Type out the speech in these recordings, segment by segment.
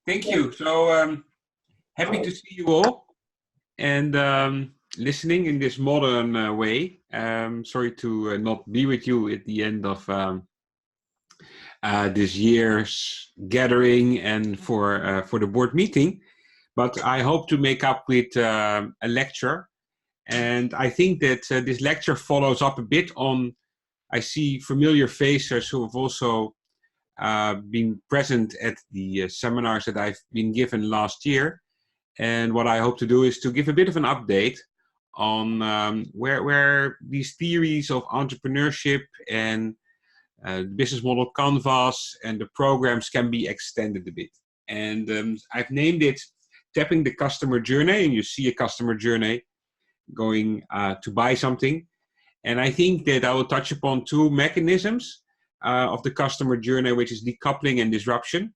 Thank you. So happy to see you all and listening in this modern way. Sorry to not be with you at the end of this year's gathering and for the board meeting, but I hope to make up with a lecture. And I think that this lecture follows up a bit on, I see familiar faces who have also been present at the seminars that I've been given last year. And what I hope to do is to give a bit of an update on where these theories of entrepreneurship and business model canvas and the programs can be extended a bit. And I've named it Tapping the Customer Journey, and you see a customer journey going to buy something. And I think that I will touch upon two mechanisms of the customer journey, which is decoupling and disruption,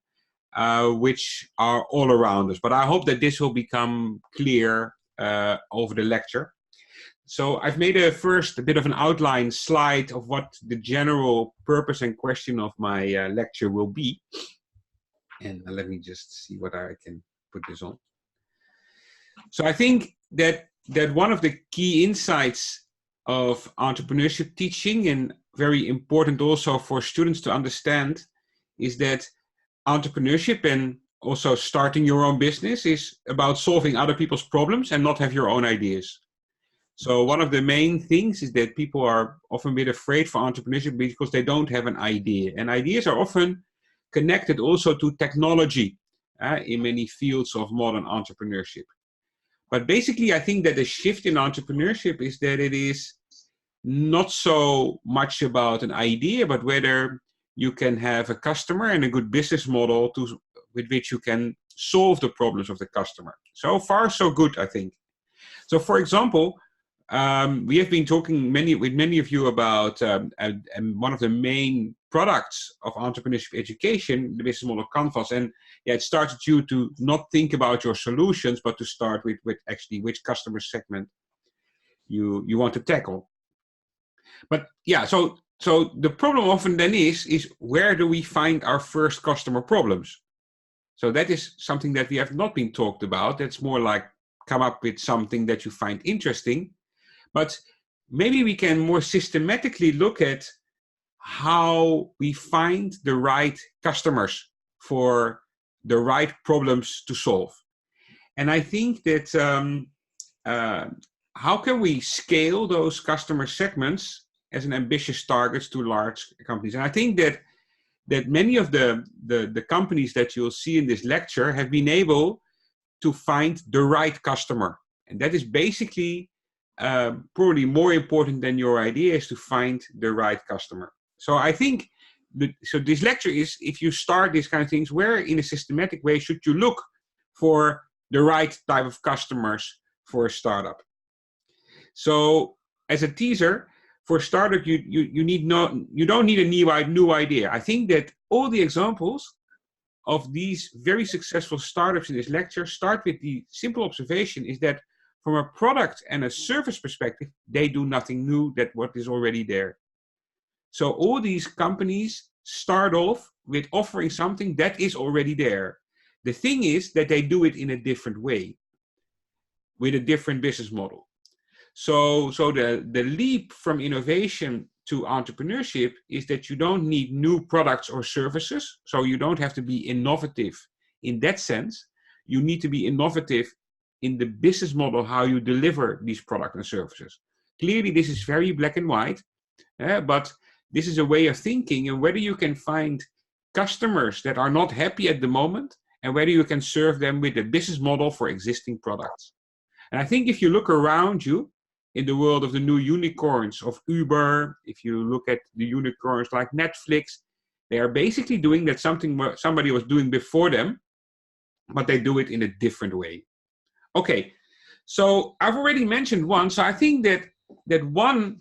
which are all around us. But I hope that this will become clear over the lecture. So I've made a bit of an outline slide of what the general purpose and question of my lecture will be. And let me just see what I can put this on. So I think that one of the key insights of entrepreneurship teaching, and very important also for students to understand, is that entrepreneurship and also starting your own business is about solving other people's problems and not have your own ideas. So one of the main things is that people are often a bit afraid for entrepreneurship because they don't have an idea. And ideas are often connected also to technology in many fields of modern entrepreneurship. But basically, I think that the shift in entrepreneurship is that it is not so much about an idea, but whether you can have a customer and a good business model with which you can solve the problems of the customer. So far, so good, I think. So, for example, we have been talking with many of you about one of the main products of entrepreneurship education, the business model canvas. And yeah, it started you to not think about your solutions, but to start with actually which customer segment you want to tackle. But yeah, so the problem often then is where do we find our first customer problems? So that is something that we have not been talked about. That's more like come up with something that you find interesting. But maybe we can more systematically look at how we find the right customers for the right problems to solve. And I think that how can we scale those customer segments as an ambitious targets to large companies? And I think that many of the companies that you'll see in this lecture have been able to find the right customer. And that is basically probably more important than your idea is to find the right customer. So I think, so this lecture is, if you start these kind of things, where in a systematic way should you look for the right type of customers for a startup? So as a teaser, for a startup, you don't need a new idea. I think that all the examples of these very successful startups in this lecture start with the simple observation is that from a product and a service perspective, they do nothing new than what is already there. So all these companies start off with offering something that is already there. The thing is that they do it in a different way, with a different business model. So the leap from innovation to entrepreneurship is that you don't need new products or services. So you don't have to be innovative in that sense. You need to be innovative in the business model, how you deliver these products and services. Clearly, this is very black and white, but this is a way of thinking, and whether you can find customers that are not happy at the moment and whether you can serve them with a business model for existing products. And I think if you look around you in the world of the new unicorns of Uber, if you look at the unicorns like Netflix, they are basically doing that something somebody was doing before them, but they do it in a different way. Okay, so I've already mentioned one. So I think that one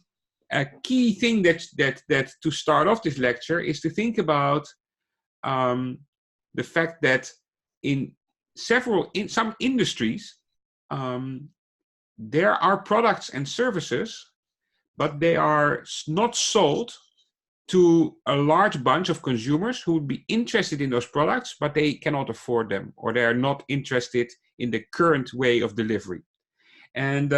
key thing that to start off this lecture is to think about the fact that in some industries, there are products and services, but they are not sold to a large bunch of consumers who would be interested in those products, but they cannot afford them, or they are not interested in the current way of delivery. And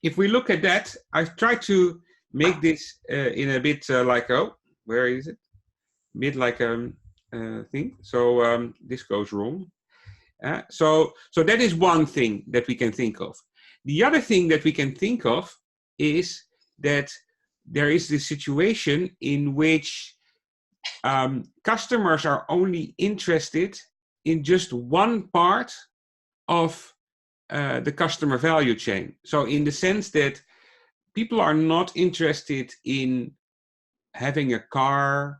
if we look at that, I've tried to make this in a bit like, oh, where is it? A bit like a thing. So this goes wrong. So that is one thing that we can think of. The other thing that we can think of is that there is this situation in which customers are only interested in just one part of the customer value chain. So in the sense that people are not interested in having a car,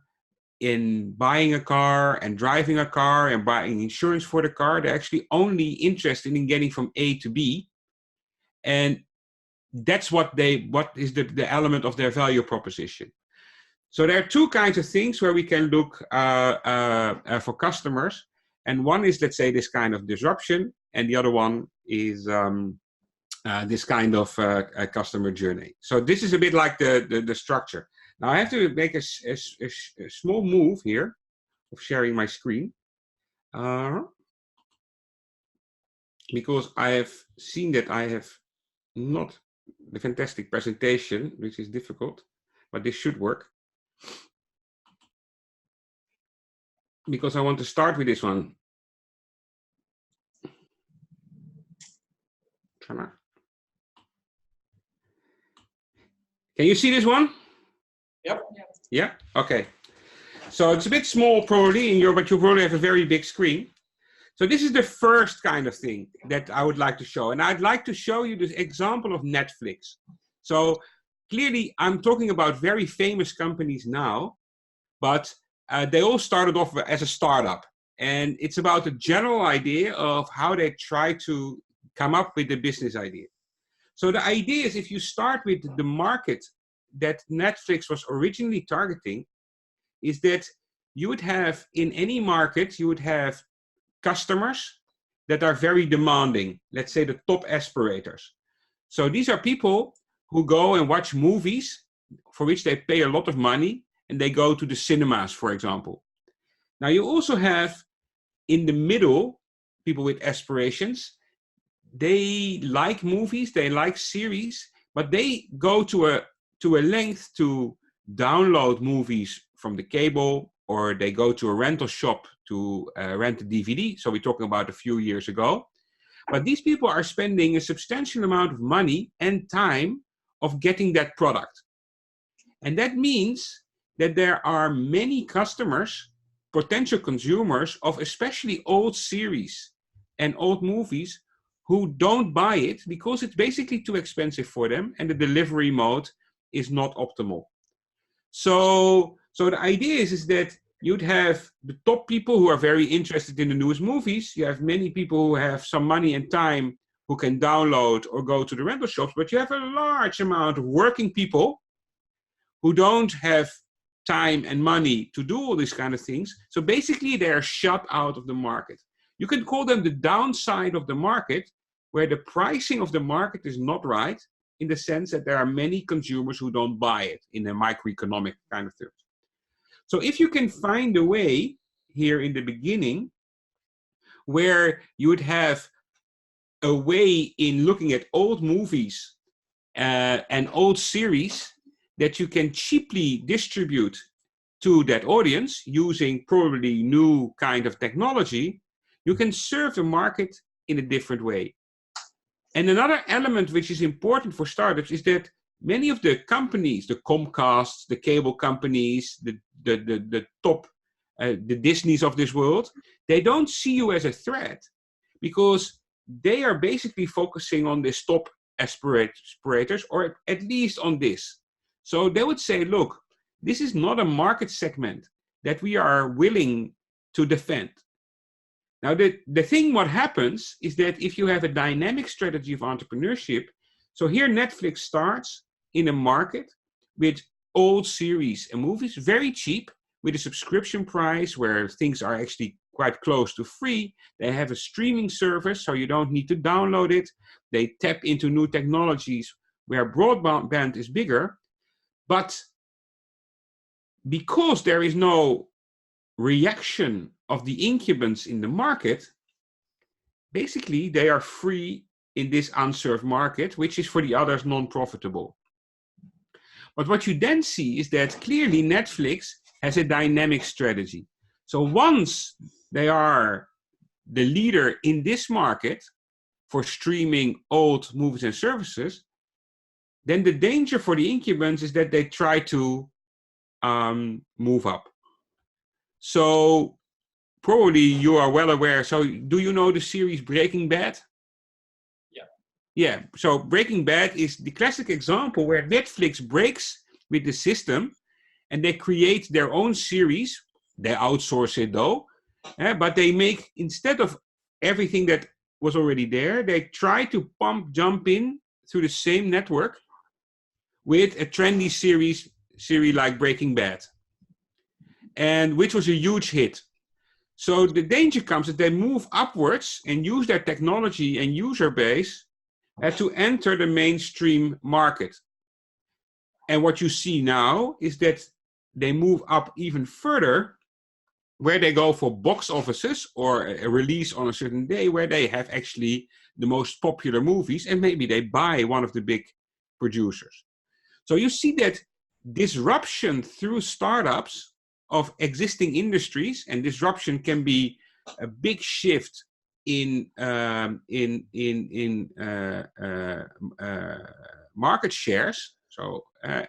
in buying a car and driving a car and buying insurance for the car. They're actually only interested in getting from A to B. And that's what is the element of their value proposition. So there are two kinds of things where we can look for customers. And one is, let's say, this kind of disruption. And the other one is this kind of customer journey. So this is a bit like the structure. Now I have to make a small move here of sharing my screen. Because I have seen that I have not the fantastic presentation, which is difficult, but this should work. Because I want to start with this one. Can you see this one? Yep. Yeah, okay. So it's a bit small probably in your, but you probably have a very big screen. So this is the first kind of thing that I would like to show. And I'd like to show you the example of Netflix. So clearly I'm talking about very famous companies now, but they all started off as a startup. And it's about the general idea of how they try to come up with the business idea. So the idea is, if you start with the market that Netflix was originally targeting, is that you would have, in any market, you would have customers that are very demanding, let's say the top aspirators. So these are people who go and watch movies for which they pay a lot of money, and they go to the cinemas, for example. Now you also have, in the middle, people with aspirations. They like movies, they like series, but they go to a length to download movies from the cable, or they go to a rental shop to rent a DVD. So we're talking about a few years ago. But these people are spending a substantial amount of money and time of getting that product. And that means that there are many customers, potential consumers of especially old series and old movies, who don't buy it because it's basically too expensive for them and the delivery mode is not optimal. So the idea is that you'd have the top people who are very interested in the newest movies. You have many people who have some money and time who can download or go to the rental shops, but you have a large amount of working people who don't have time and money to do all these kind of things. So basically they are shut out of the market. You can call them the downside of the market, where the pricing of the market is not right, in the sense that there are many consumers who don't buy it in a microeconomic kind of terms. So if you can find a way here in the beginning where you would have a way in looking at old movies and old series that you can cheaply distribute to that audience using probably new kind of technology, you can serve the market in a different way. And another element which is important for startups is that many of the companies, the Comcasts, the cable companies, the top, the Disneys of this world, they don't see you as a threat, because they are basically focusing on this top aspirators, or at least on this. So they would say, look, this is not a market segment that we are willing to defend. Now, the thing what happens is that if you have a dynamic strategy of entrepreneurship, so here Netflix starts in a market with old series and movies, very cheap, with a subscription price where things are actually quite close to free. They have a streaming service, so you don't need to download it. They tap into new technologies where broadband is bigger. But because there is no reaction of the incumbents in the market, basically they are free in this unserved market, which is for the others non-profitable. But what you then see is that clearly Netflix has a dynamic strategy. So once they are the leader in this market for streaming old movies and services, then the danger for the incumbents is that they try to move up. So probably you are well aware. So do you know the series Breaking Bad? Yeah, so Breaking Bad is the classic example where Netflix breaks with the system and they create their own series. They outsource it though, but they make, instead of everything that was already there, they try to jump in through the same network with a trendy series like Breaking Bad, and which was a huge hit. So the danger comes that they move upwards and use their technology and user base to enter the mainstream market. And what you see now is that they move up even further, where they go for box offices or a release on a certain day where they have actually the most popular movies, and maybe they buy one of the big producers. So you see that disruption through startups of existing industries, and disruption can be a big shift in market shares. So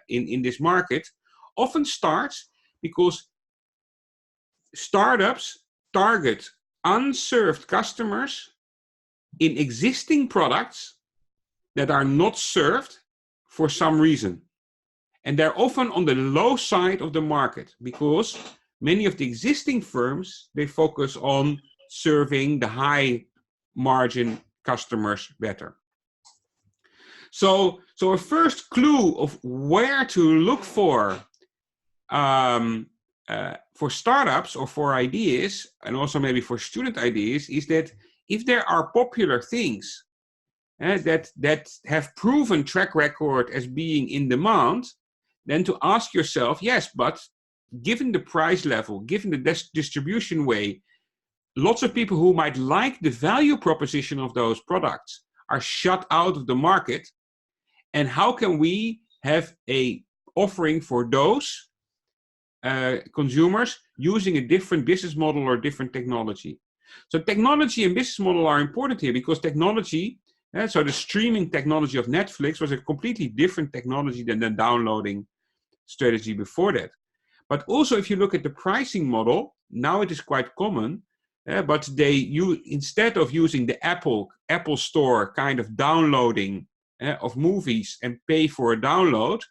in this market, often starts because startups target unserved customers in existing products that are not served for some reason. And they're often on the low side of the market because many of the existing firms, they focus on serving the high margin customers better. So a first clue of where to look for startups or for ideas, and also maybe for student ideas, is that if there are popular things that have proven track record as being in demand, then to ask yourself, yes, but given the price level, given the distribution way, lots of people who might like the value proposition of those products are shut out of the market. And how can we have a offering for those consumers using a different business model or different technology? So technology and business model are important here because technology, so the streaming technology of Netflix was a completely different technology than the downloading strategy before that. But also if you look at the pricing model, now it is quite common, but instead of using the Apple Store kind of downloading of movies and pay for a download,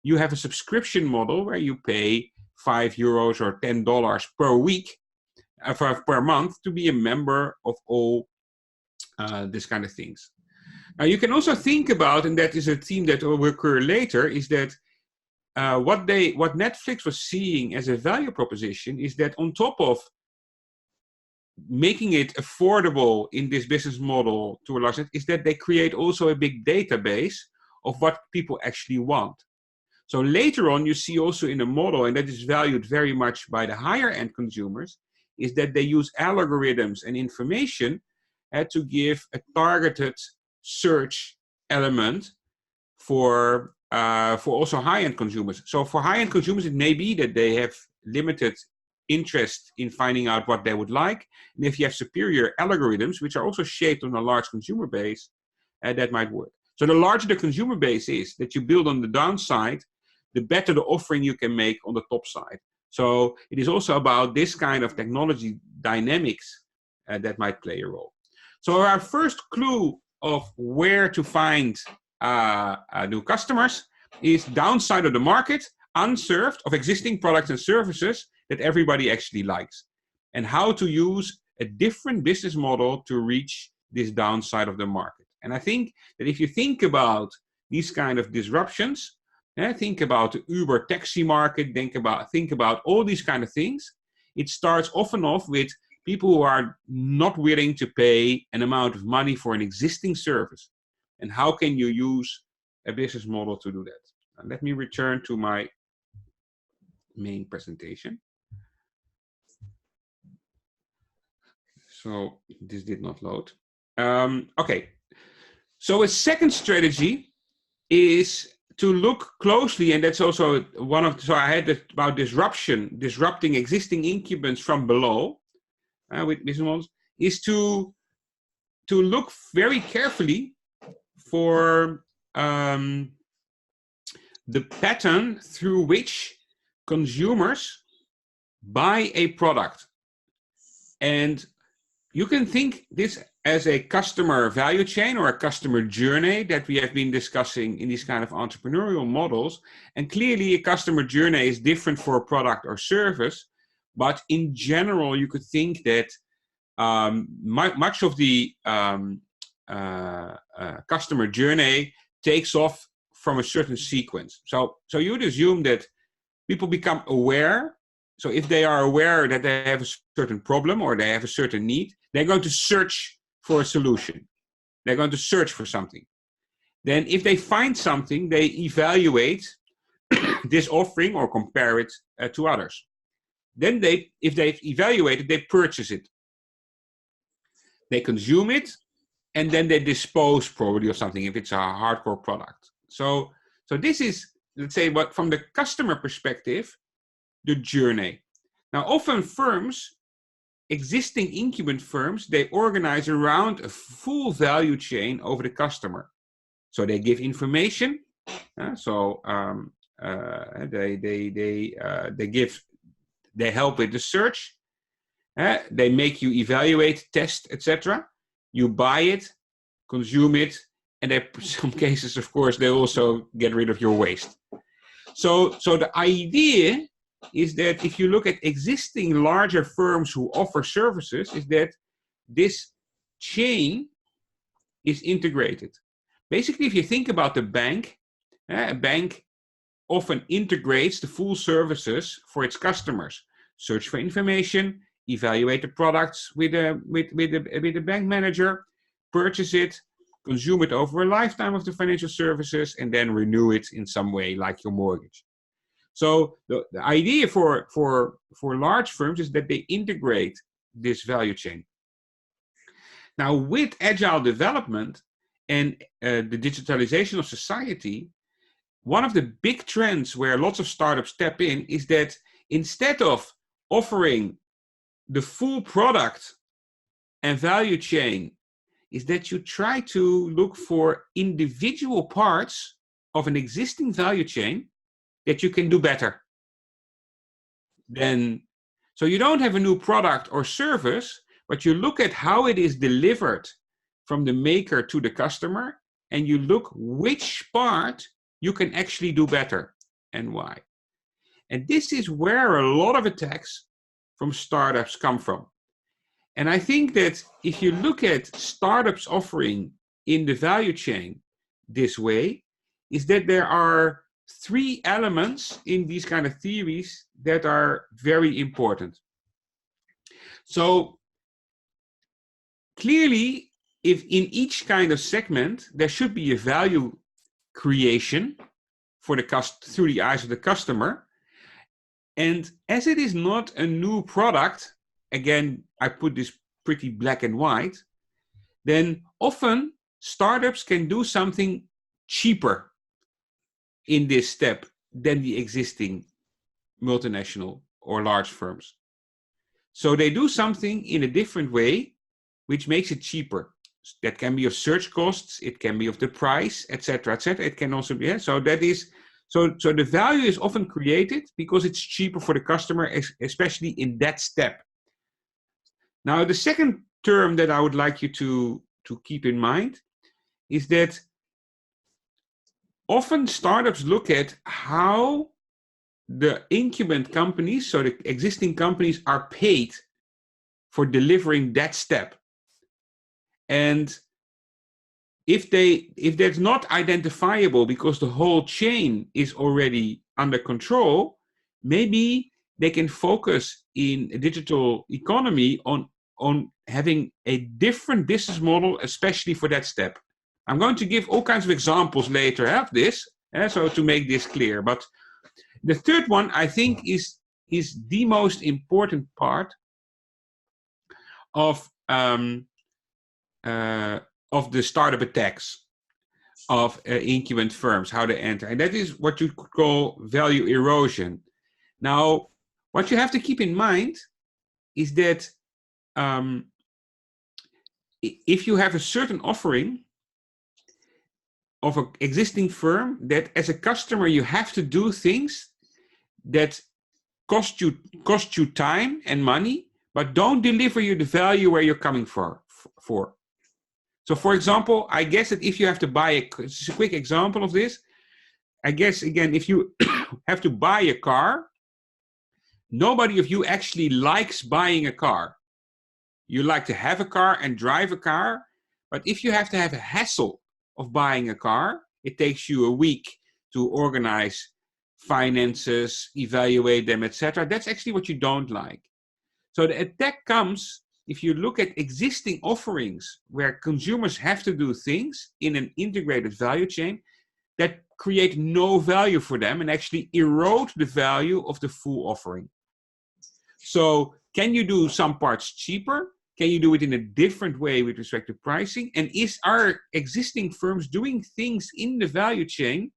you have a subscription model where you pay €5 or $10 per week, per month, to be a member of all this kind of things. Now you can also think about, and that is a theme that will occur later, is that what Netflix was seeing as a value proposition is that on top of making it affordable in this business model to a large extent, is that they create also a big database of what people actually want. So later on, you see also in a model, and that is valued very much by the higher end consumers, is that they use algorithms and information to give a targeted search element for also high-end consumers. So for high-end consumers, it may be that they have limited interest in finding out what they would like. And if you have superior algorithms, which are also shaped on a large consumer base, that might work. So the larger the consumer base is that you build on the downside, the better the offering you can make on the top side. So it is also about this kind of technology dynamics that might play a role. So our first clue of where to find new customers is downside of the market, unserved, of existing products and services that everybody actually likes, and how to use a different business model to reach this downside of the market. And I think that if you think about these kind of disruptions, think about the Uber taxi market, think about all these kind of things, it starts often off with people who are not willing to pay an amount of money for an existing service. And how can you use a business model to do that? And let me return to my main presentation. So this did not load. Okay. So a second strategy is to look closely, and that's also one of, so I had about disrupting existing incumbents from below with business models, is to look very carefully for the pattern through which consumers buy a product. And you can think this as a customer value chain or a customer journey that we have been discussing in these kind of entrepreneurial models. And clearly a customer journey is different for a product or service, but in general, you could think that much of the customer journey takes off from a certain sequence. So you'd assume that people become aware. So if they are aware that they have a certain problem or they have a certain need, they're going to search for a solution. They're going to search for something. Then if they find something, they evaluate this offering or compare it to others. Then if they've evaluated, they purchase it. They consume it, and then they dispose probably of something if it's a hardcore product. So this is, let's say, what from the customer perspective, the journey. Now, often firms, existing incumbent firms, they organize around a full value chain over the customer. So they give information. They help with the search. They make you evaluate, test, etc. You buy it, consume it, and in some cases, of course, they also get rid of your waste. So the idea is that if you look at existing larger firms who offer services, is that this chain is integrated. Basically, if you think about the bank, a bank often integrates the full services for its customers. Search for information, evaluate the products with a bank manager, purchase it, consume it over a lifetime of the financial services, and then renew it in some way, like your mortgage. So the idea for large firms is that they integrate this value chain. Now, with agile development and the digitalization of society, one of the big trends where lots of startups step in is that instead of offering the full product and value chain, is that you try to look for individual parts of an existing value chain that you can do better. So you don't have a new product or service, but you look at how it is delivered from the maker to the customer, and you look which part you can actually do better and why. And this is where a lot of attacks from startups come from. And I think that if you look at startups offering in the value chain this way, is that there are 3 elements in these kind of theories that are very important. So clearly, if in each kind of segment, there should be a value creation for through the eyes of the customer. And as it is not a new product, again, I put this pretty black and white, then often startups can do something cheaper in this step than the existing multinational or large firms. So they do something in a different way, which makes it cheaper. That can be of search costs, it can be of the price, etc., etc. It can also be, so that is, so the value is often created because it's cheaper for the customer, especially in that step. Now, the second term that I would like you to keep in mind is that often startups look at how the incumbent companies, so the existing companies, are paid for delivering that step. And if that's not identifiable because the whole chain is already under control, maybe they can focus in a digital economy on having a different business model, especially for that step. I'm going to give all kinds of examples later of this, so to make this clear. But The third one, I think, is the most important part of the startup attacks of incumbent firms, how they enter. And that is what you could call value erosion. Now, what you have to keep in mind is that if you have a certain offering of an existing firm, that as a customer you have to do things that cost you time and money, but don't deliver you the value where you're coming for. So, for example, I guess that if you have to buy it's a quick example of this. I guess, again, if you have to buy a car, nobody of you actually likes buying a car. You like to have a car and drive a car, but if you have to have a hassle of buying a car, it takes you a week to organize finances, evaluate them, etc. That's actually what you don't like. So the attack comes if you look at existing offerings where consumers have to do things in an integrated value chain that create no value for them and actually erode the value of the full offering. So can you do some parts cheaper? Can you do it in a different way with respect to pricing? And are existing firms doing things in the value chain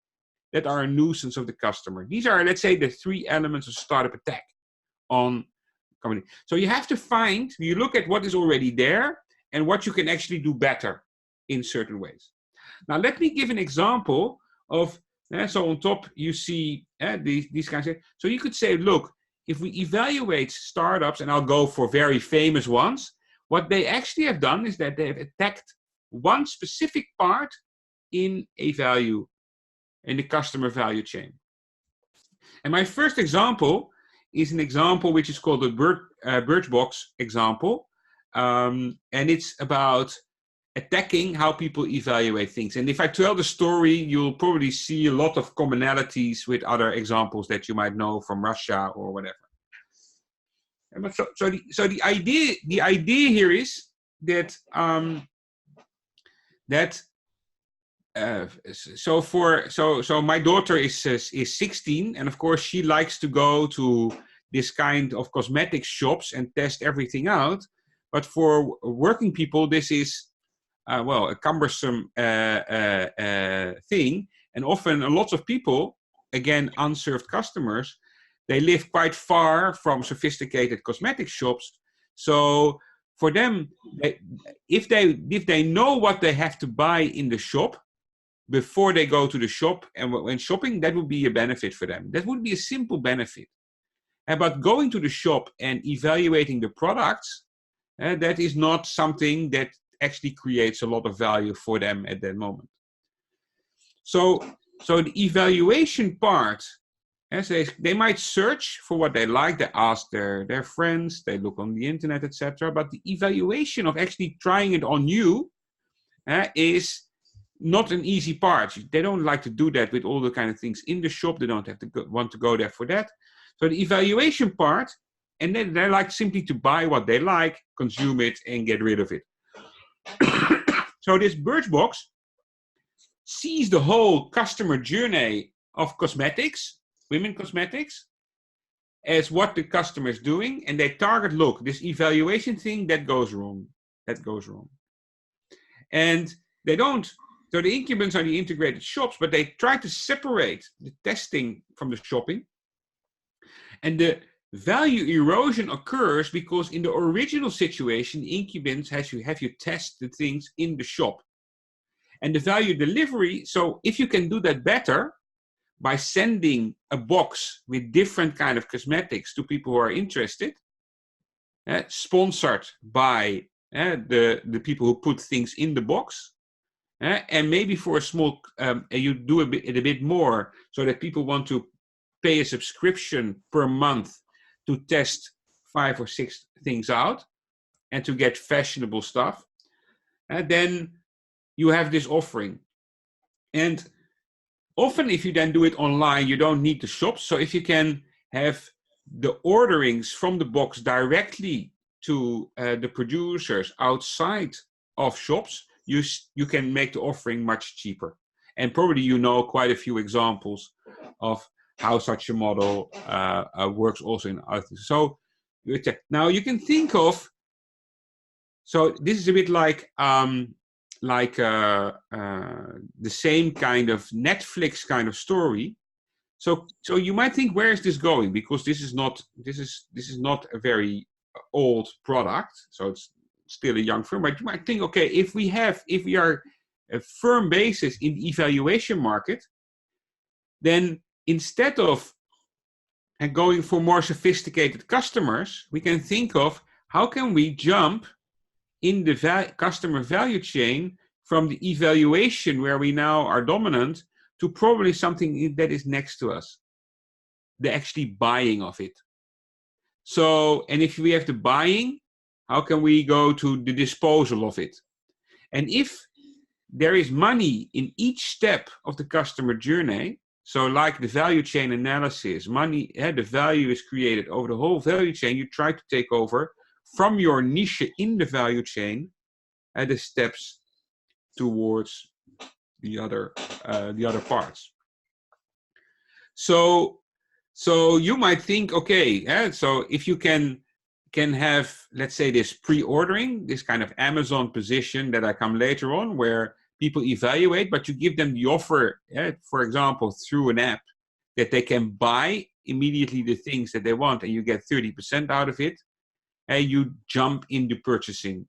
that are a nuisance of the customer? These are, let's say, the three elements of startup attack on company. So you have to you look at what is already there and what you can actually do better in certain ways. Now, let me give an example of, so on top you see these kinds of, so you could say, look, if we evaluate startups, and I'll go for very famous ones, what they actually have done is that they have attacked one specific part in the customer value chain. And my first example is an example which is called the Birchbox example. And it's about attacking how people evaluate things. And if I tell the story, you'll probably see a lot of commonalities with other examples that you might know from Russia or whatever. So the idea here is that so my daughter is 16, and of course she likes to go to this kind of cosmetic shops and test everything out. But for working people, this is a cumbersome thing, and often a lot of people, again, unserved customers, they live quite far from sophisticated cosmetic shops. So for them, if they know what they have to buy in the shop before they go to the shop and when shopping, that would be a benefit for them. That would be a simple benefit. But going to the shop and evaluating the products, that is not something that actually creates a lot of value for them at that moment. So the evaluation part, they might search for what they like, they ask their friends, they look on the internet, etc. But the evaluation of actually trying it on you is not an easy part. They don't like to do that with all the kind of things in the shop. They don't want to go there for that. So the evaluation part, and then they like simply to buy what they like, consume it, and get rid of it. So this Birchbox sees the whole customer journey of cosmetics, women cosmetics, as what the customer is doing, and they target, look, this evaluation thing, that goes wrong. And they don't, so the incumbents are the integrated shops, but they try to separate the testing from the shopping. And the value erosion occurs because in the original situation, the incumbents have you test the things in the shop. And the value delivery, so if you can do that better by sending a box with different kind of cosmetics to people who are interested, sponsored by the people who put things in the box, and maybe for a small, you do a bit more so that people want to pay a subscription per month to test 5 or 6 things out and to get fashionable stuff, then you have this offering. And often if you then do it online, you don't need the shops. So if you can have the orderings from the box directly to the producers outside of shops, you can make the offering much cheaper. And probably you know quite a few examples of how such a model works also in other things. So now you can think of, so this is a bit like the same kind of Netflix kind of story. So you might think, where is this going? Because this is not a very old product, so it's still a young firm. But you might think, okay, if we are a firm basis in the evaluation market, then instead of going for more sophisticated customers, we can think of how can we jump in the customer value chain from the evaluation where we now are dominant to probably something that is next to us, the actually buying of it. So, and if we have the buying, how can we go to the disposal of it? And if there is money in each step of the customer journey, so like the value chain analysis, money, the value is created over the whole value chain, you try to take over from your niche in the value chain the steps towards the other parts. So you might think, okay, so if you can have, let's say, this pre-ordering, this kind of Amazon position that I come later on, where people evaluate, but you give them the offer, for example, through an app, that they can buy immediately the things that they want, and you get 30% out of it, and you jump into purchasing.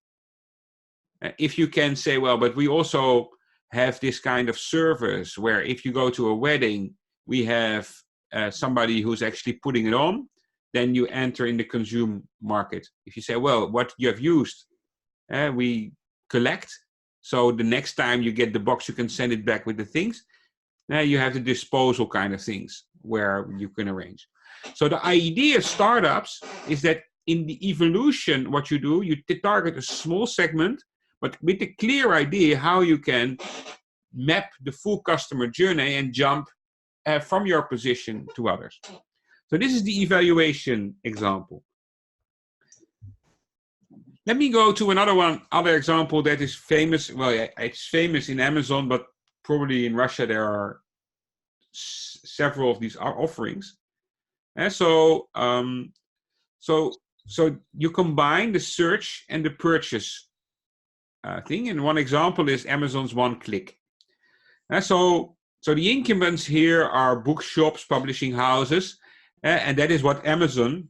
If you can say, well, but we also have this kind of service where if you go to a wedding, we have somebody who's actually putting it on, then you enter in the consumer market. If you say, well, what you have used, we collect. So the next time you get the box, you can send it back with the things. Now you have the disposal kind of things where you can arrange. So the idea of startups is that in the evolution, what you do, you target a small segment, but with a clear idea how you can map the full customer journey and jump from your position to others. So this is the evaluation example. Let me go to other example that is famous. Well, it's famous in Amazon, but probably in Russia there are several of these offerings. And so you combine the search and the purchase thing. And one example is Amazon's one-click. So the incumbents here are bookshops, publishing houses, and that is what Amazon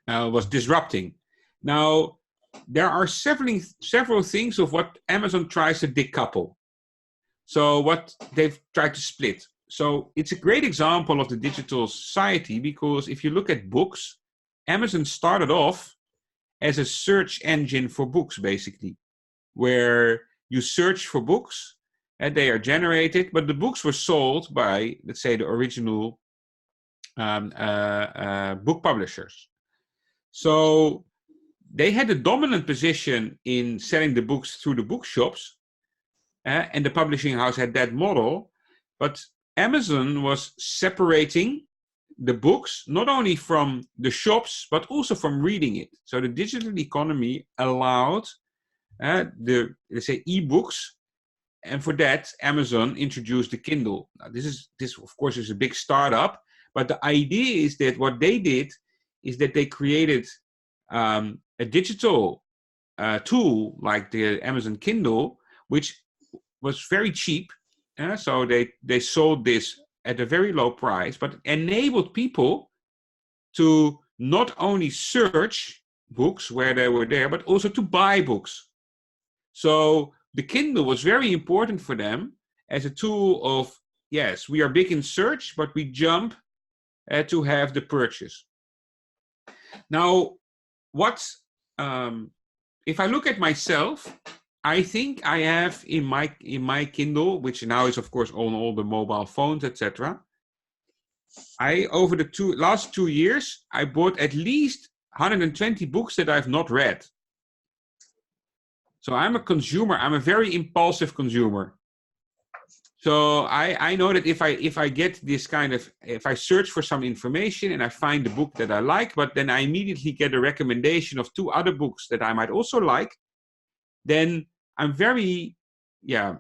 was disrupting. Now, there are several things of what Amazon tries to decouple. So what they've tried to split. So it's a great example of the digital society, because if you look at books, Amazon started off as a search engine for books, basically, where you search for books and they are generated, but the books were sold by, let's say, the original book publishers. So they had a dominant position in selling the books through the bookshops, and the publishing house had that model, but Amazon was separating the books not only from the shops, but also from reading it. So the digital economy allowed let's say, e-books, and for that, Amazon introduced the Kindle. Now, this of course is a big startup, but the idea is that what they did is that they created a digital tool like the Amazon Kindle, which was very cheap. So they sold this at a very low price, but enabled people to not only search books where they were there, but also to buy books. So the Kindle was very important for them as a tool of, yes, we are big in search, but we jump to have the purchase. Now, if I look at myself, I think I have in my Kindle, which now is of course on all the mobile phones, etc. Over the last 2 years, I bought at least 120 books that I've not read. So I'm a consumer. I'm a very impulsive consumer. So I know that if I get this kind of, if I search for some information and I find the book that I like, but then I immediately get a recommendation of 2 other books that I might also like, then I'm very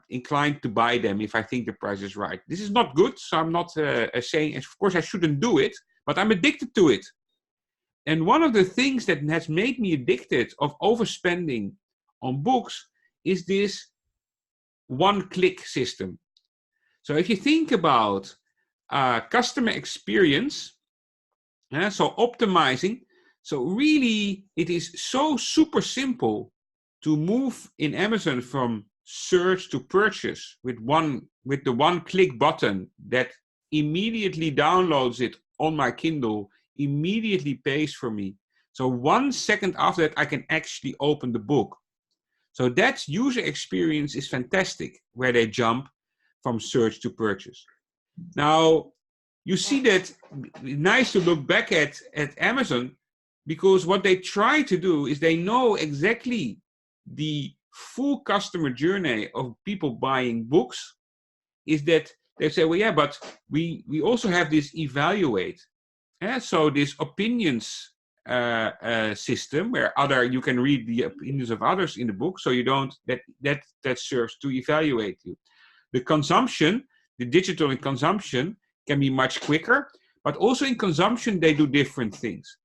inclined to buy them if I think the price is right. This is not good, so I'm not saying, of course, I shouldn't do it, but I'm addicted to it. And one of the things that has made me addicted of overspending on books is this one-click system. So if you think about customer experience, so optimizing, so really it is so super simple to move in Amazon from search to purchase with the one-click button that immediately downloads it on my Kindle, immediately pays for me. So 1 second after that, I can actually open the book. So that user experience is fantastic, where they jump from search to purchase. Now, you see that it's nice to look back at Amazon, because what they try to do is they know exactly the full customer journey of people buying books. Is that they say, well, yeah, but we also have this evaluate. So this opinions system where you can read the opinions of others in the book, so you don't that serves to evaluate you. The consumption, the digital in consumption can be much quicker, but also in consumption they do different things.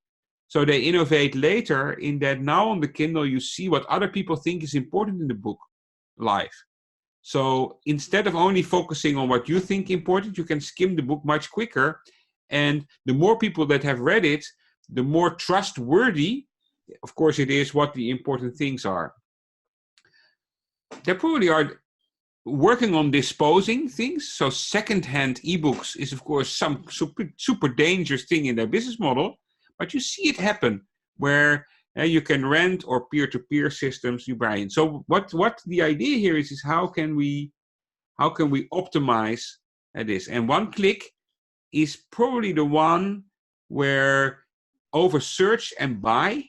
So they innovate later in that now on the Kindle you see what other people think is important in the book live. So instead of only focusing on what you think important, you can skim the book much quicker. And the more people that have read it, the more trustworthy, of course, it is what the important things are. They probably are working on disposing things. So second-hand ebooks is, of course, some super dangerous thing in their business model. But you see it happen where you can rent or peer-to-peer systems you buy in. So what the idea here is how can we optimize this? And one click is probably the one where over search and buy,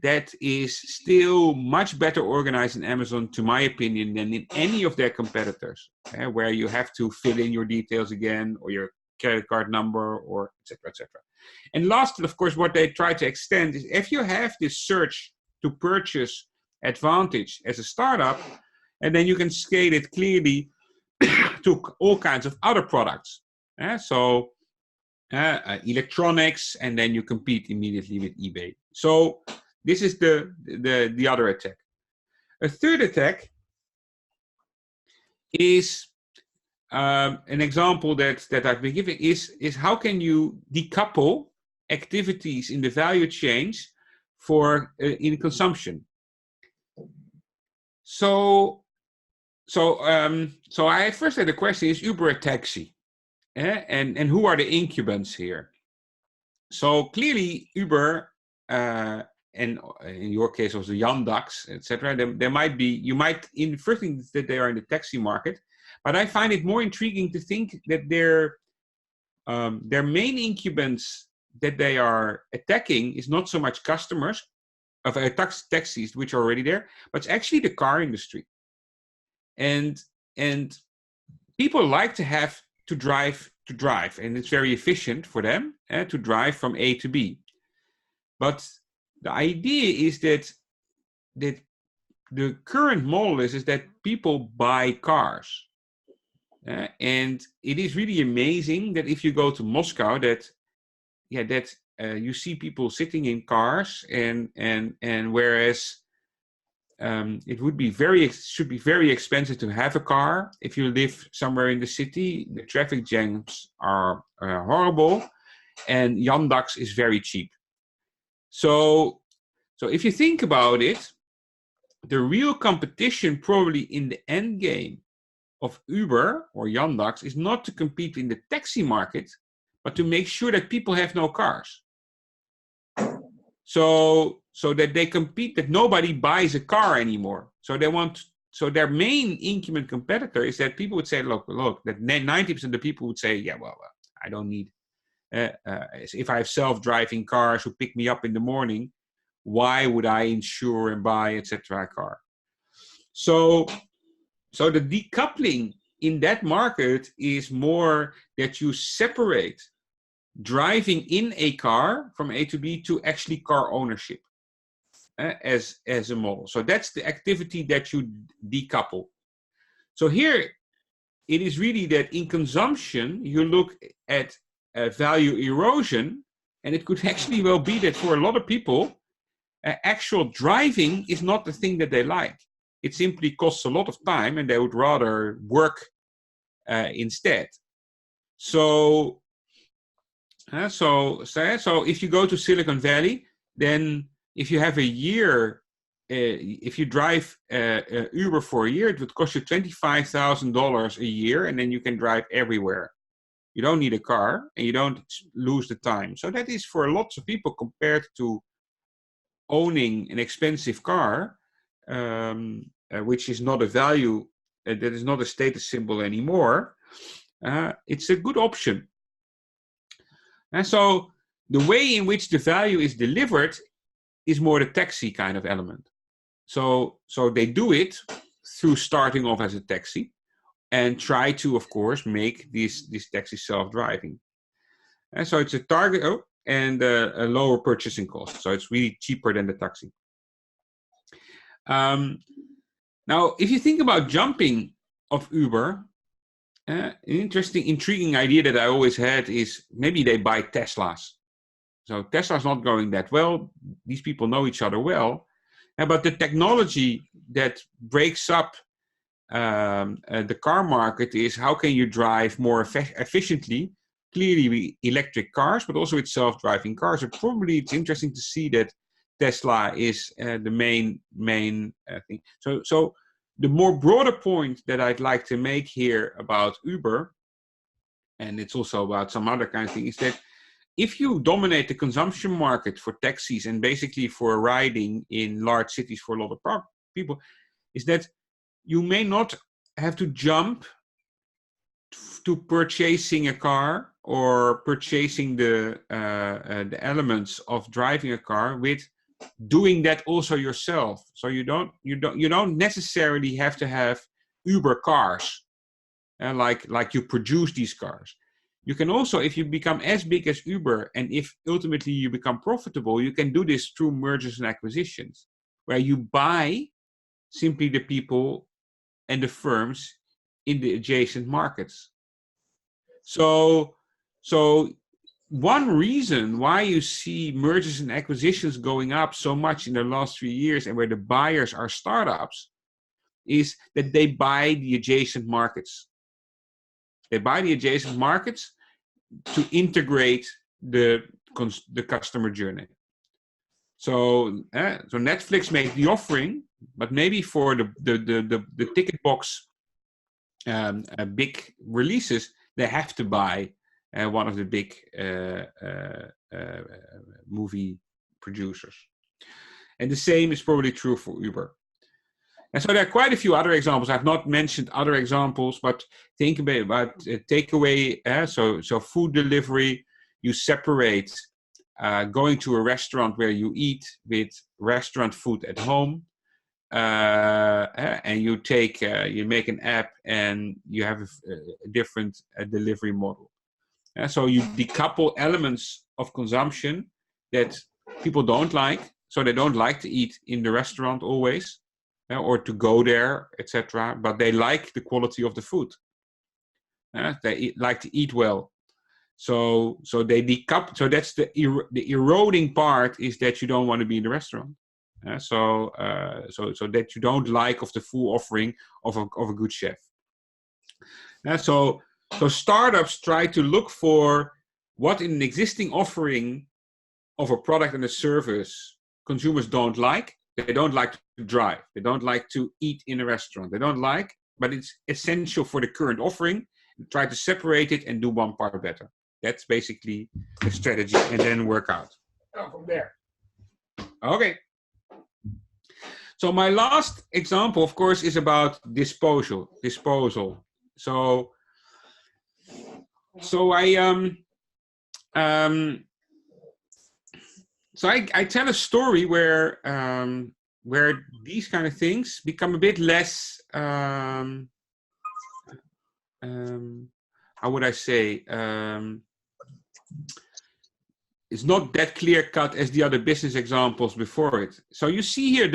that is still much better organized in Amazon, to my opinion, than in any of their competitors, where you have to fill in your details again, or your credit card number, or etc., etc. And lastly, of course, what they try to extend is if you have this search to purchase advantage as a startup, and then you can scale it clearly to all kinds of other products. So electronics, and then you compete immediately with eBay. So this is the other attack. A third attack is an example that I've been giving is how can you decouple activities in the value chains for in consumption. So I first had a question: is Uber a taxi? And who are the incumbents here? So clearly Uber, and in your case also Yandex, etc. There might be, you might first think that they are in the taxi market, but I find it more intriguing to think that their main incumbents that they are attacking is not so much customers of taxis which are already there, but it's actually the car industry. And people like to have to drive, and it's very efficient for them to drive from A to B. But the idea is that the current model is that people buy cars. And it is really amazing that if you go to Moscow, that you see people sitting in cars, and whereas it should be very expensive to have a car. If you live somewhere in the city, the traffic jams are horrible, and Yandex is very cheap. So if you think about it, the real competition probably in the end game of Uber or Yandex is not to compete in the taxi market, but to make sure that people have no cars. So that they compete, that nobody buys a car anymore. So their main incumbent competitor is that people would say, look, that 90% of the people would say, yeah, well, I don't need, if I have self-driving cars who pick me up in the morning, why would I insure and buy, etc. a car? So the decoupling in that market is more that you separate driving in a car from A to B to actually car ownership as a model. So that's the activity that you decouple. So here, it is really that in consumption, you look at value erosion, and it could actually well be that for a lot of people, actual driving is not the thing that they like. It simply costs a lot of time, and they would rather work instead. So if you go to Silicon Valley, then if you have a year, if you drive Uber for a year, it would cost you $25,000 a year, and then you can drive everywhere. You don't need a car, and you don't lose the time. So that is for lots of people, compared to owning an expensive car, which is not a value, that is not a status symbol anymore. It's a good option. And so the way in which the value is delivered is more the taxi kind of element. So they do it through starting off as a taxi and try to, of course, make this taxi self-driving. And so it's a target and a lower purchasing cost. So it's really cheaper than the taxi. Now, if you think about jumping of Uber, an interesting, intriguing idea that I always had is maybe they buy Teslas. So Tesla's not going that well. These people know each other well. But the technology that breaks up the car market is how can you drive more efficiently, clearly with electric cars, but also with self-driving cars. So probably it's interesting to see that Tesla is the main thing. So the more broader point that I'd like to make here about Uber, and it's also about some other kind of thing, is that if you dominate the consumption market for taxis and basically for riding in large cities for a lot of people, is that you may not have to jump to purchasing a car or purchasing the elements of driving a car with doing that also yourself. So you don't necessarily have to have Uber cars, like you produce these cars. You can also, if you become as big as Uber, and if ultimately you become profitable, you can do this through mergers and acquisitions, where you buy simply the people and the firms in the adjacent markets. So one reason why you see mergers and acquisitions going up so much in the last 3 years, and where the buyers are startups, is that they buy the adjacent markets. They buy the adjacent markets to integrate the customer journey. So Netflix made the offering, but maybe for the ticket box big releases, they have to buy one of the big movie producers. And the same is probably true for Uber. And so there are quite a few other examples. I've not mentioned other examples, but think about takeaway. So food delivery, you separate going to a restaurant where you eat with restaurant food at home. And you make an app and you have a different delivery model. So you decouple elements of consumption that people don't like. So they don't like to eat in the restaurant always, or to go there, etc. But they like the quality of the food. They like to eat well. So they decouple. So that's the eroding part, is that you don't want to be in the restaurant. So that you don't like of the full offering of a good chef. So startups try to look for what in an existing offering of a product and a service consumers don't like. They don't like to drive. They don't like to eat in a restaurant. They don't like, but it's essential for the current offering. Try to separate it and do one part better. That's basically the strategy, and then work out from there. Okay. So my last example, of course, is about disposal. So I tell a story where these kind of things become a bit less. How would I say? It's not that clear cut as the other business examples before it. So you see here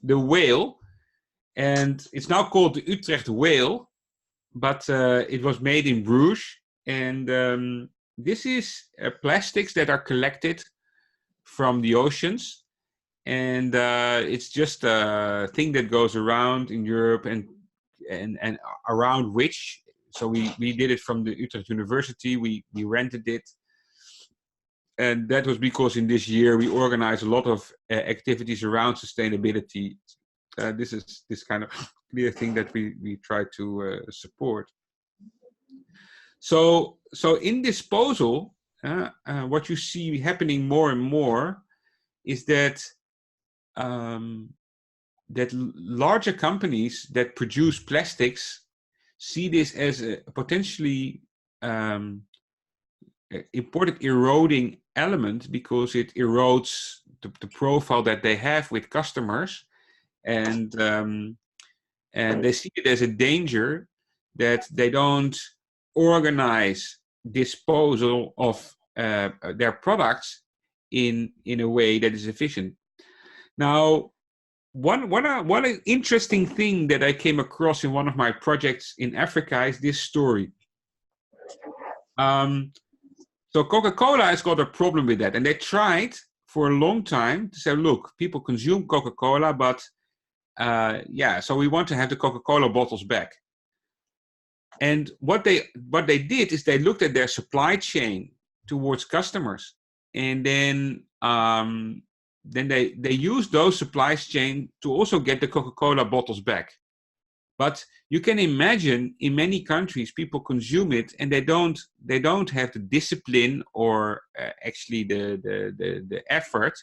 the whale, And it's now called the Utrecht Whale, but it was made in Bruges. And this is plastics that are collected from the oceans. And it's just a thing that goes around in Europe and around which. So we did it from the Utrecht University. We rented it. And that was because in this year we organized a lot of activities around sustainability. This is this kind of clear thing that we try to support. So in disposal, what you see happening more and more is that that larger companies that produce plastics see this as a potentially important eroding element, because it erodes the profile that they have with customers, and they see it as a danger that they don't organize disposal of their products in a way that is efficient. Now, one interesting thing that I came across in one of my projects in Africa is this story. So CocaCola has got a problem with that, and they tried for a long time to say, look, people consume Coca-Cola, but so we want to have the Coca-Cola bottles back. And what they did is they looked at their supply chain towards customers, and then they used those supply chain to also get the Coca-Cola bottles back. But you can imagine in many countries people consume it and they don't have the discipline or actually the effort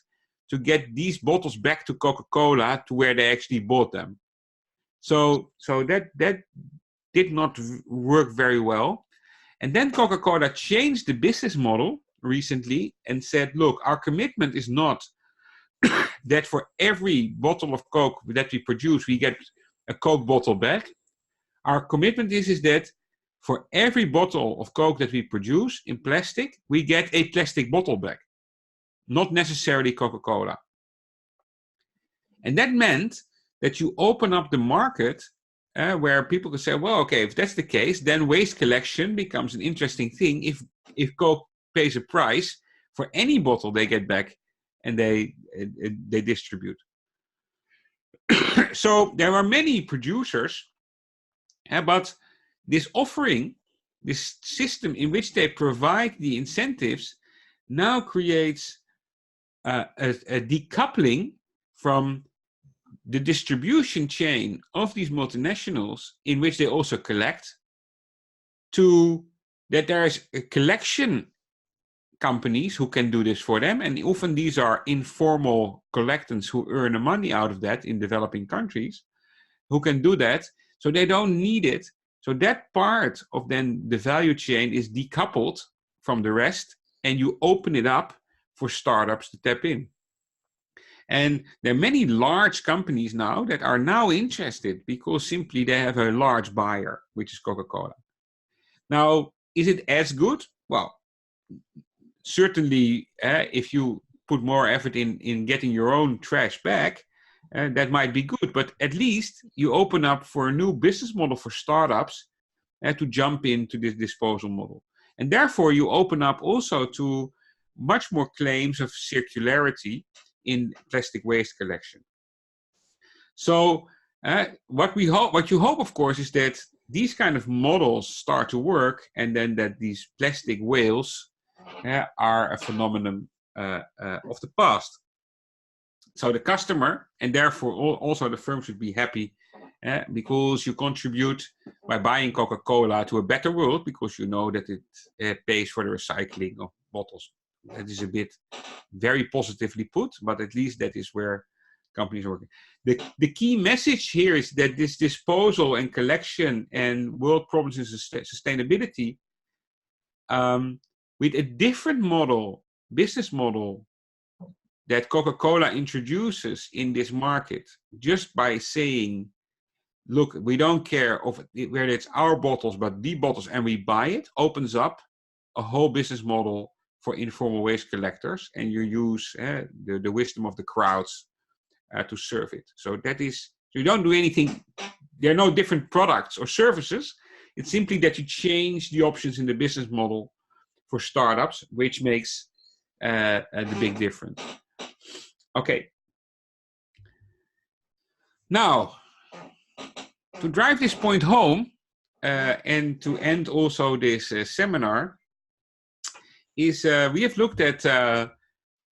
to get these bottles back to Coca-Cola to where they actually bought them. So that did not work very well. And then Coca-Cola changed the business model recently and said, look, our commitment is not that for every bottle of Coke that we produce, we get a Coke bottle back. Our commitment is that for every bottle of Coke that we produce in plastic, we get a plastic bottle back, not necessarily Coca-Cola. And that meant that you open up the market where people can say, well, okay, if that's the case, then waste collection becomes an interesting thing if Coke pays a price for any bottle they get back and they distribute. So there are many producers, but this offering, this system in which they provide the incentives, now creates a decoupling from the distribution chain of these multinationals, in which they also collect, to that there is a collection companies who can do this for them, and often these are informal collectants who earn the money out of that in developing countries, who can do that, so they don't need it. So that part of then the value chain is decoupled from the rest, and you open it up for startups to tap in. And there are many large companies now that are now interested because simply they have a large buyer, which is Coca-Cola. Now, is it as good? Well, certainly, if you put more effort in getting your own trash back, that might be good. But at least you open up for a new business model for startups to jump into this disposal model. And therefore, you open up also to much more claims of circularity in plastic waste collection. So what you hope, of course, is that these kind of models start to work, and then that these plastic whales are a phenomenon of the past. So the customer, and therefore also the firm, should be happy because you contribute by buying Coca-Cola to a better world, because you know that it pays for the recycling of bottles. That is a bit very positively put, but at least that is where companies are working. The key message here is that this disposal and collection and world problems in sustainability, with a different business model that Coca-Cola introduces in this market, just by saying, look, we don't care whether it's our bottles, but the bottles, and we buy it, opens up a whole business model for informal waste collectors, and you use the wisdom of the crowds to serve it. So that is So you don't do anything. There are no different products or services. It's simply that you change the options in the business model for startups, which makes the big difference. Okay. Now, to drive this point home and to end also this seminar, is we have looked at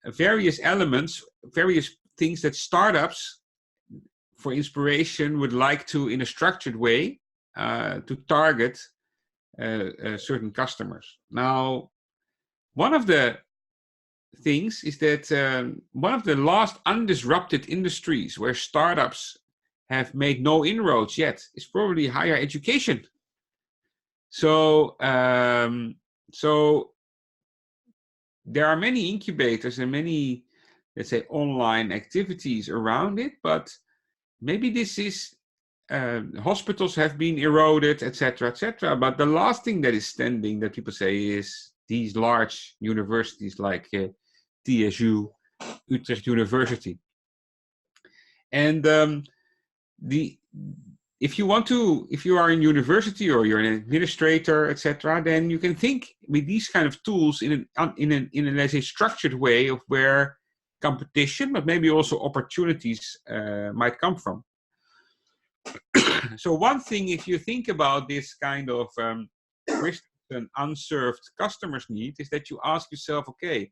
various elements, various things that startups, for inspiration, would like to, in a structured way, to target certain customers. Now, one of the things is that one of the last undisrupted industries where startups have made no inroads yet is probably higher education. So, so there are many incubators and many, let's say, online activities around it, but maybe this is hospitals have been eroded, etc., etc. But the last thing that is standing, that people say, is these large universities like TSU, Utrecht University. And if you are in university or you're an administrator, etc., then you can think with these kind of tools in a let's say structured way of where competition, but maybe also opportunities might come from. So one thing, if you think about this kind of an unserved customers need, is that you ask yourself, okay,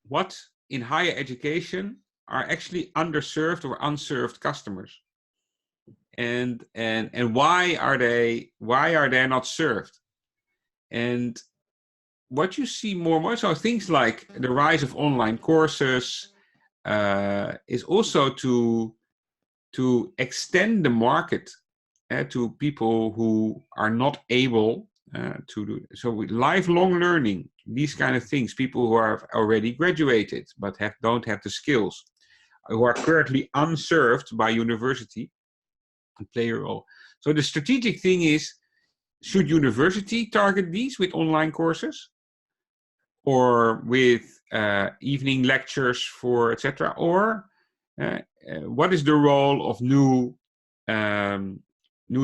what in higher education are actually underserved or unserved customers, and why are they not served? And what you see more and more, so things like the rise of online courses is also to extend the market to people who are not able to do. So with lifelong learning, these kind of things, people who are already graduated but don't have the skills, who are currently unserved by university, and play a role. So the strategic thing is, should university target these with online courses or with evening lectures for etc., or what is the role of new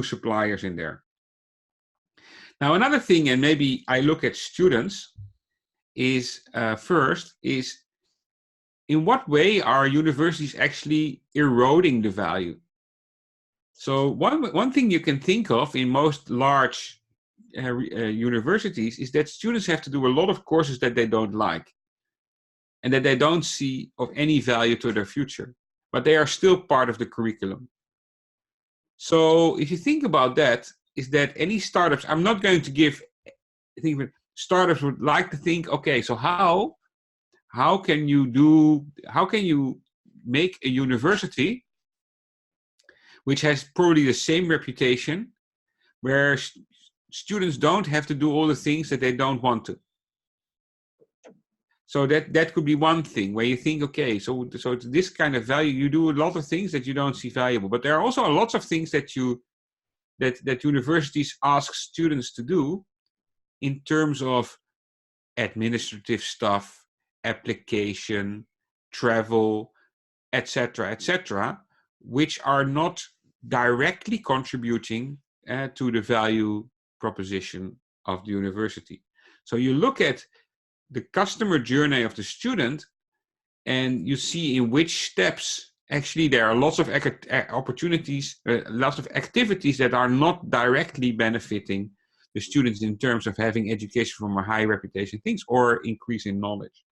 suppliers in there? Now, another thing, and maybe I look at students, is first is in what way are universities actually eroding the value? So one thing you can think of in most large universities is that students have to do a lot of courses that they don't like and that they don't see of any value to their future, but they are still part of the curriculum. So if you think about that, is that any startups, I'm not going to give, I think startups would like to think, okay, so how can you make a university which has probably the same reputation, where students don't have to do all the things that they don't want to. So that could be one thing where you think, okay, so this kind of value, you do a lot of things that you don't see valuable, but there are also lots of things that that universities ask students to do in terms of administrative stuff, application, travel, etc., which are not directly contributing to the value proposition of the university. So you look at the customer journey of the student and you see in which steps actually there are lots of opportunities, lots of activities that are not directly benefiting the students in terms of having education from a high reputation things or increasing knowledge.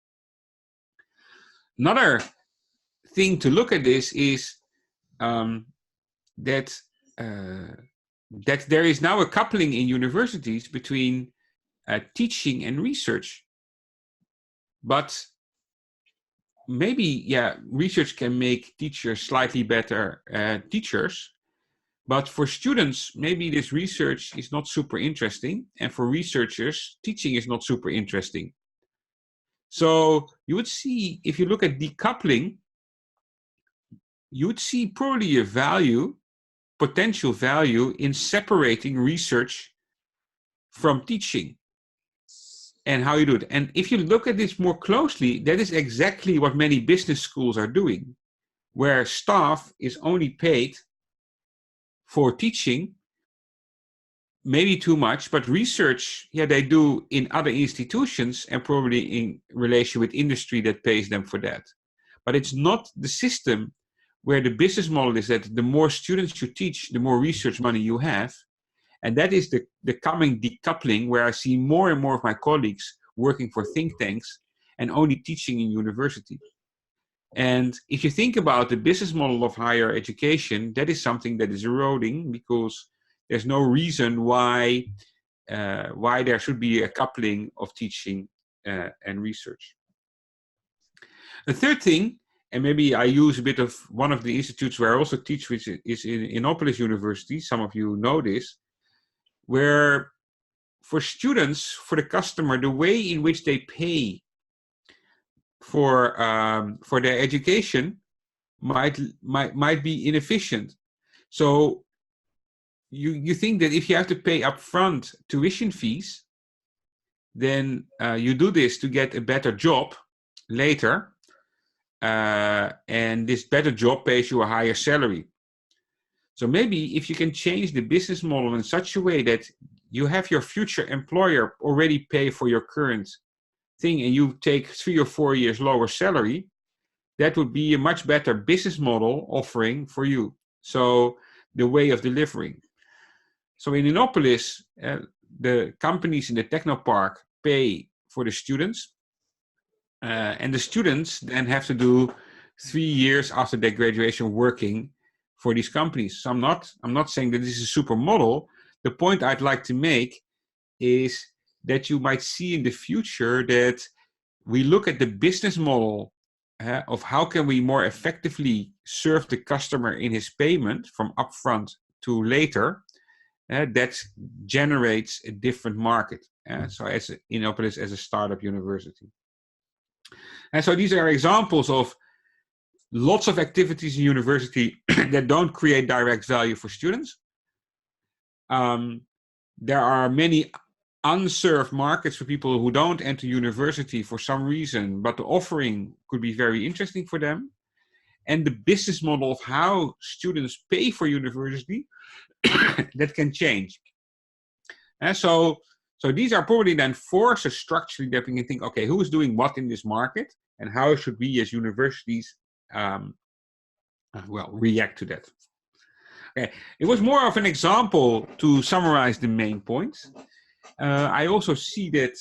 Another thing to look at this is that there is now a coupling in universities between teaching and research. But maybe, research can make teachers slightly better teachers. But for students, maybe this research is not super interesting. And for researchers, teaching is not super interesting. So you would see, if you look at decoupling, you would see probably a potential value in separating research from teaching and how you do it. And if you look at this more closely, that is exactly what many business schools are doing, where staff is only paid for teaching, maybe too much, but research, yeah, they do in other institutions and probably in relation with industry that pays them for that. But it's not the system where the business model is that the more students you teach, the more research money you have. And that is the coming decoupling, where I see more and more of my colleagues working for think tanks and only teaching in university. And if you think about the business model of higher education, that is something that is eroding, because there's no reason why there should be a coupling of teaching and research. The third thing, and maybe I use a bit of one of the institutes where I also teach, which is in Innopolis University. Some of you know this, where for students, for the customer, the way in which they pay for their education might be inefficient. So you think that if you have to pay upfront tuition fees, then you do this to get a better job later, and this better job pays you a higher salary. So maybe if you can change the business model in such a way that you have your future employer already pay for your current thing, and you take 3 or 4 years lower salary, that would be a much better business model offering for you. So the way of delivering. So in Innopolis, the companies in the Technopark pay for the students, and the students then have to do 3 years after their graduation working for these companies. So I'm not saying that this is a super model. The point I'd like to make is that you might see in the future that we look at the business model of how can we more effectively serve the customer in his payment from upfront to later, that generates a different market. So as Innopolis as a startup university. And so these are examples of lots of activities in university that don't create direct value for students. There are many unserved markets for people who don't enter university for some reason, but the offering could be very interesting for them. And the business model of how students pay for university that can change. And so these are probably then forces structurally that we can think, okay, who is doing what in this market, and how should we as universities react to that? Okay, it was more of an example to summarize the main points. I also see that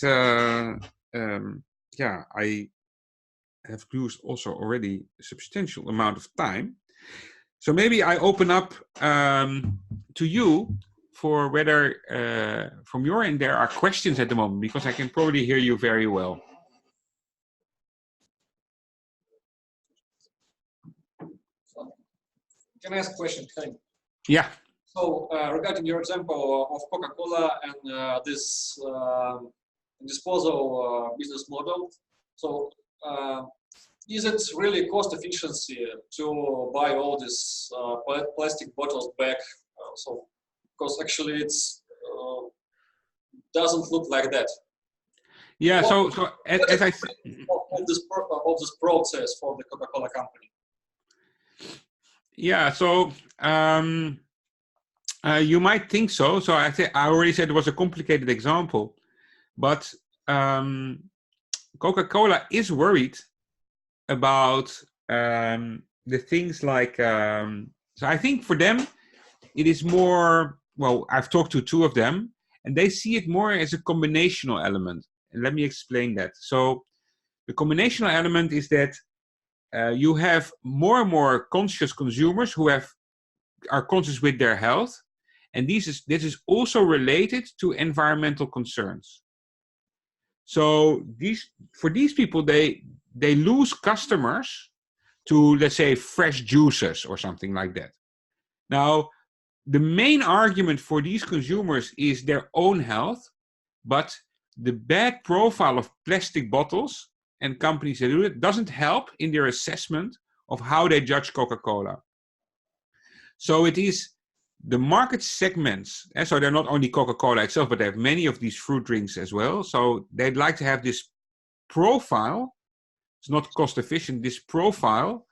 I have used also already a substantial amount of time. So maybe I open up to you for whether from your end there are questions at the moment, because I can probably hear you very well. Can I ask a question, Hein? Yeah. So regarding your example of CocaCola and this disposal business model, so is it really cost efficiency to buy all these plastic bottles back? So because actually it's doesn't look like that. Yeah. So as I said, of this process for the Coca-Cola company. Yeah. So you might think so. So I already said it was a complicated example, but Coca-Cola is worried about the things like. So I think for them, it is more. Well, I've talked to 2 of them, and they see it more as a combinational element. And let me explain that. So the combinational element is that you have more and more conscious consumers who are conscious with their health, and this is also related to environmental concerns. So for these people, they lose customers to, let's say, fresh juices or something like that. Now, the main argument for these consumers is their own health, but the bad profile of plastic bottles and companies that do it doesn't help in their assessment of how they judge Coca-Cola. So it is the market segments, and so they're not only Coca-Cola itself, but they have many of these fruit drinks as well. So they'd like to have this profile. It's not cost efficient, this profile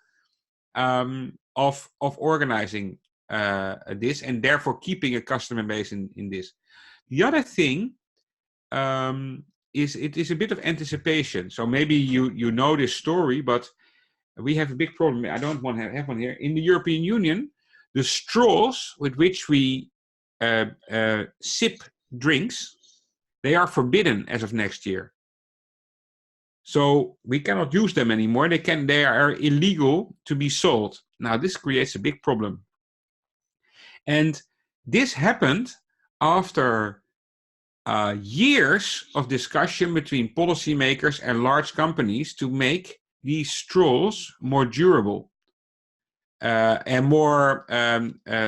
of organizing this, and therefore keeping a customer base in this. The other thing is it is a bit of anticipation. So maybe you know this story, but we have a big problem. I don't want to have one here. In the European Union, the straws with which we sip drinks, they are forbidden as of next year. So we cannot use them anymore. They are illegal to be sold. Now this creates a big problem. And this happened after years of discussion between policymakers and large companies to make these straws more durable and more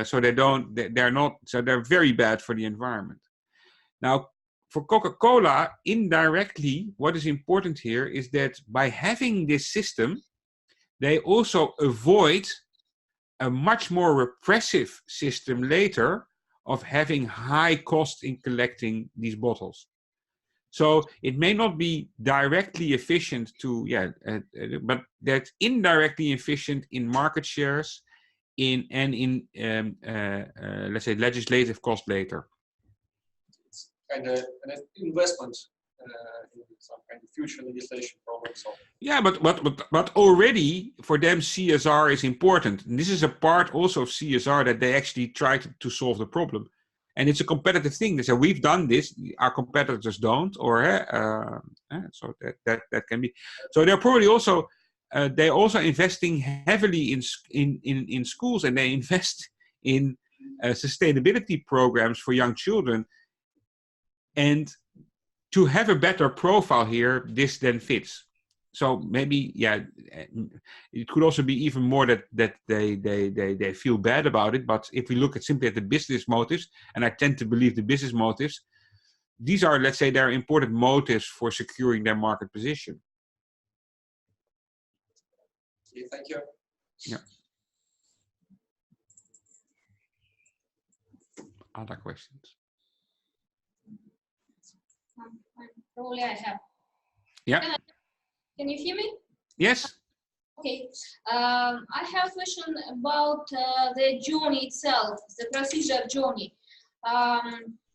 so they're very bad for the environment. Now, for Coca-Cola, indirectly, what is important here is that by having this system, they also avoid a much more repressive system later of having high cost in collecting these bottles. So it may not be directly efficient but that's indirectly efficient in market shares in let's say legislative cost later. It's kind of an investment in some kind of future legislation program. So. Yeah, but already for them CSR is important. And this is a part also of CSR that they actually try to solve the problem. And it's a competitive thing. They say we've done this, our competitors don't, or so that can be. So they're probably also investing heavily in schools, and they invest in sustainability programs for young children. And to have a better profile here, this then fits. So maybe, it could also be even more that they feel bad about it. But if we look simply at the business motives, and I tend to believe the business motives, these are, let's say, their important motives for securing their market position. Okay, thank you. Yeah. Other questions? Probably I have. Yeah. Can you hear me? Yes. Okay. I have a question about the journey itself, the procedure journey.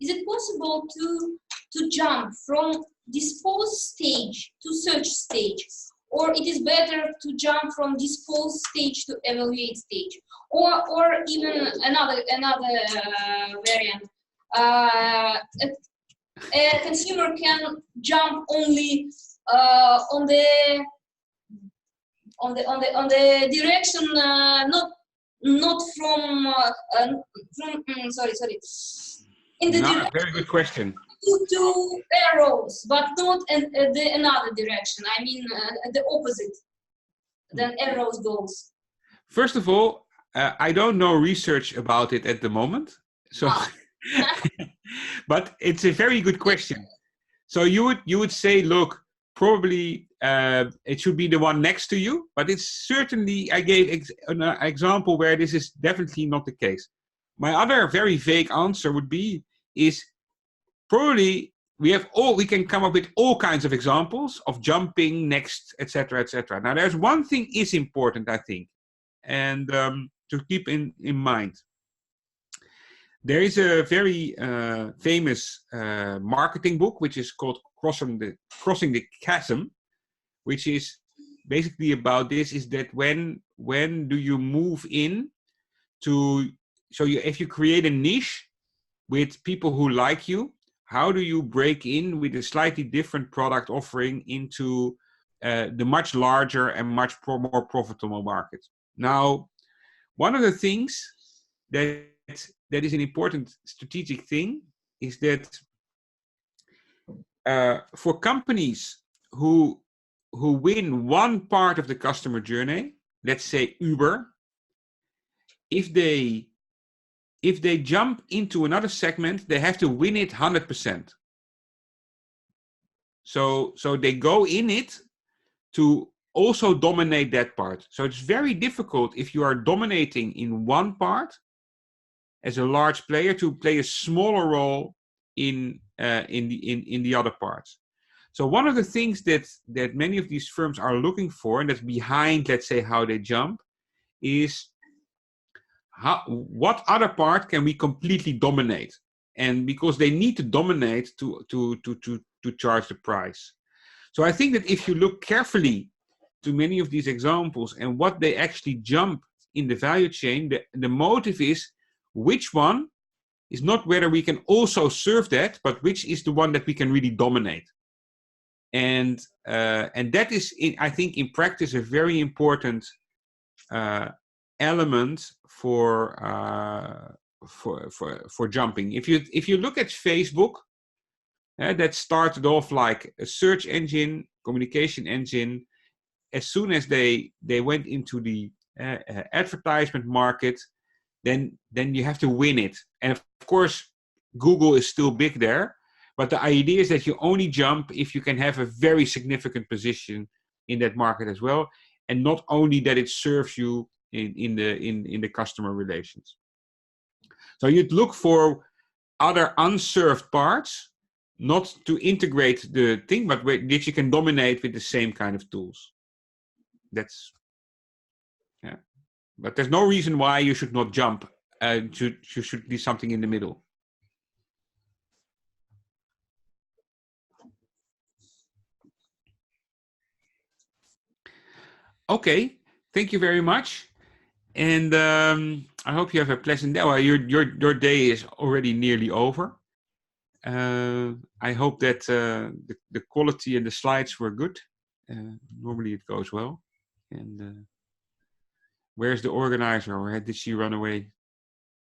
Is it possible to jump from dispose stage to search stage, or it is better to jump from dispose stage to evaluate stage, or even another variant? A consumer can jump only on the direction not from sorry in the direction, very good question. Two arrows, but not in another direction. I mean the opposite. Then arrows goes. First of all, I don't know research about it at the moment, so. But it's a very good question. So you would say, look, probably it should be the one next to you, but it's certainly, I gave an example where this is definitely not the case. My other very vague answer is probably we can come up with all kinds of examples of jumping next, etc., etc. Now, there's one thing is important, I think, and to keep in mind. There is a very famous marketing book, which is called Crossing the Chasm, which is basically about this, is that when do you move in to, if you create a niche with people who like you, how do you break in with a slightly different product offering into the much larger and much more profitable market? Now, one of the things that is an important strategic thing is that for companies who win one part of the customer journey, let's say Uber, if they jump into another segment, they have to win it 100%. So they go in it to also dominate that part. So it's very difficult if you are dominating in one part as a large player to play a smaller role in the other parts. So one of the things that many of these firms are looking for, and that's behind, let's say, how they jump, is what other part can we completely dominate? And because they need to dominate to charge the price. So I think that if you look carefully to many of these examples and what they actually jump in the value chain, the motive is which one is not whether we can also serve that, but which is the one that we can really dominate. And that is, I think, in practice, a very important element for jumping. If you look at Facebook, that started off like a search engine, communication engine. As soon as they went into the advertisement market, then you have to win it. And of course, Google is still big there, but the idea is that you only jump if you can have a very significant position in that market as well, and not only that it serves you in the customer relations. So you'd look for other unserved parts, not to integrate the thing, but that you can dominate with the same kind of tools. That's, yeah. But there's no reason why you should not jump. You should do something in the middle. Okay, thank you very much. And I hope you have a pleasant day. Well, your day is already nearly over. I hope that the quality and the slides were good. Normally it goes well. And where's the organizer, or did she run away?